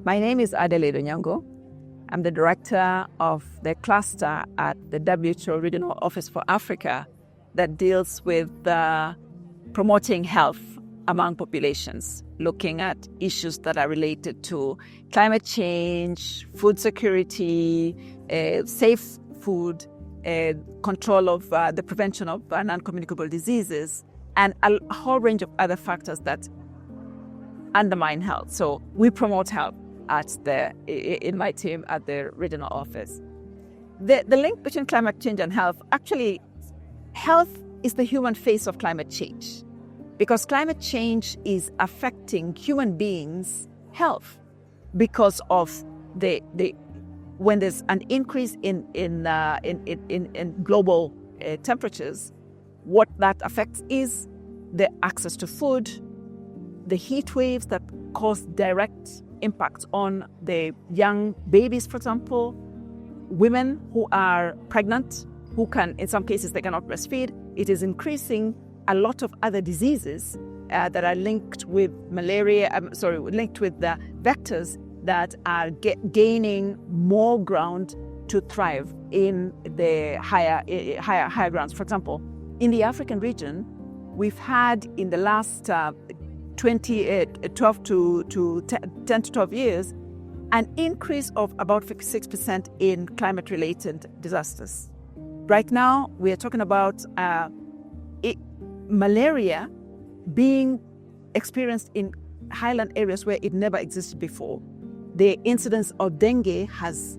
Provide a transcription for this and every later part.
My name is Adelheid Onyango. I'm the director of the cluster at the WHO Regional Office for Africa that deals with promoting health among populations, looking at issues that are related to climate change, food security, safe food, control of the prevention of non-communicable diseases, and a whole range of other factors that undermine health. So we promote health in my team at the regional office. The link between climate change and health, actually, health is the human face of climate change, because climate change is affecting human beings' health because of when there's an increase in global temperatures. What that affects is the access to food, the heat waves that cause direct impacts on the young babies, for example, women who are pregnant, who can, in some cases, they cannot breastfeed. It is increasing a lot of other diseases that are linked with linked with the vectors that are gaining more ground to thrive in the higher grounds. For example, in the African region, we've had in the last 10 to 12 years, an increase of about 56% in climate-related disasters. Right now, we are talking about malaria being experienced in highland areas where it never existed before. The incidence of dengue has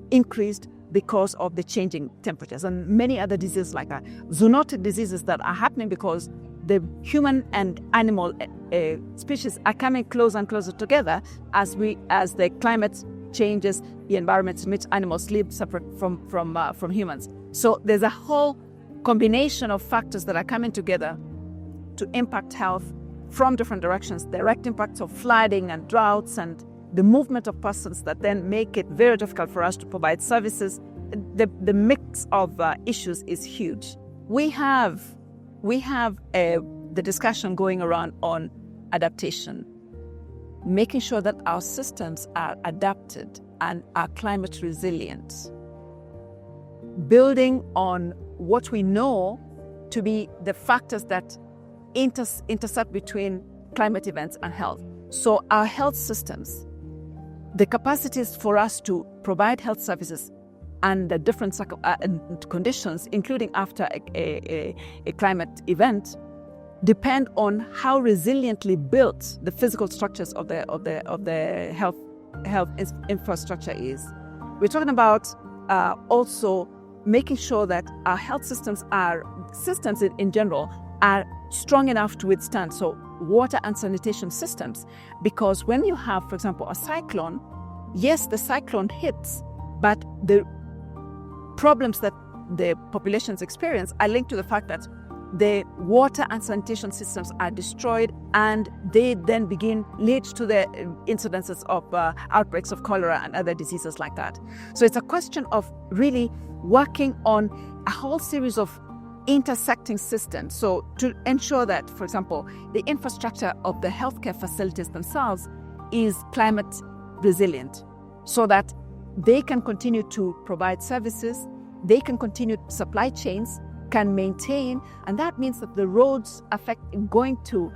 increased because of the changing temperatures, and many other diseases like that. Zoonotic diseases that are happening because the human and animal species are coming closer and closer together as the climate changes, the environment in which animals live separate from humans. So there's a whole combination of factors that are coming together to impact health from different directions, direct impacts of flooding and droughts and the movement of persons that then make it very difficult for us to provide services. The mix of issues is huge. We have the discussion going around on adaptation, making sure that our systems are adapted and are climate resilient, building on what we know to be the factors that intersect between climate events and health. So our health systems, the capacities for us to provide health services under different conditions, including after a climate event, depend on how resiliently built the physical structures of the health infrastructure is. We're talking about also making sure that our health systems in general are strong enough to withstand. So water and sanitation systems, because when you have, for example, a cyclone, yes, the cyclone hits, but the problems that the populations experience are linked to the fact that the water and sanitation systems are destroyed, and they then lead to the incidences of outbreaks of cholera and other diseases like that. So it's a question of really working on a whole series of intersecting systems. So to ensure that, for example, the infrastructure of the healthcare facilities themselves is climate resilient, so that they can continue to provide services, they can continue, supply chains can maintain, and that means that the roads going to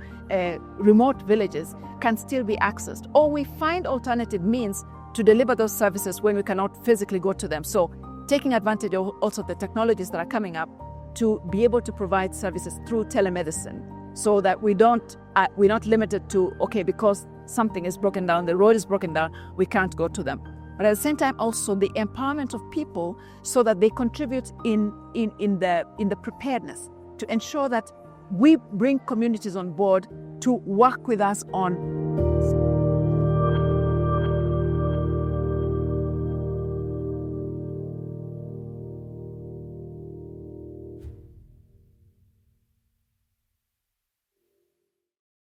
remote villages can still be accessed, or we find alternative means to deliver those services when we cannot physically go to them. So taking advantage of also the technologies that are coming up to be able to provide services through telemedicine, so that we're not limited to, okay, because something is broken down, the road is broken down, we can't go to them. But at the same time, also the empowerment of people so that they contribute in the preparedness to ensure that we bring communities on board to work with us on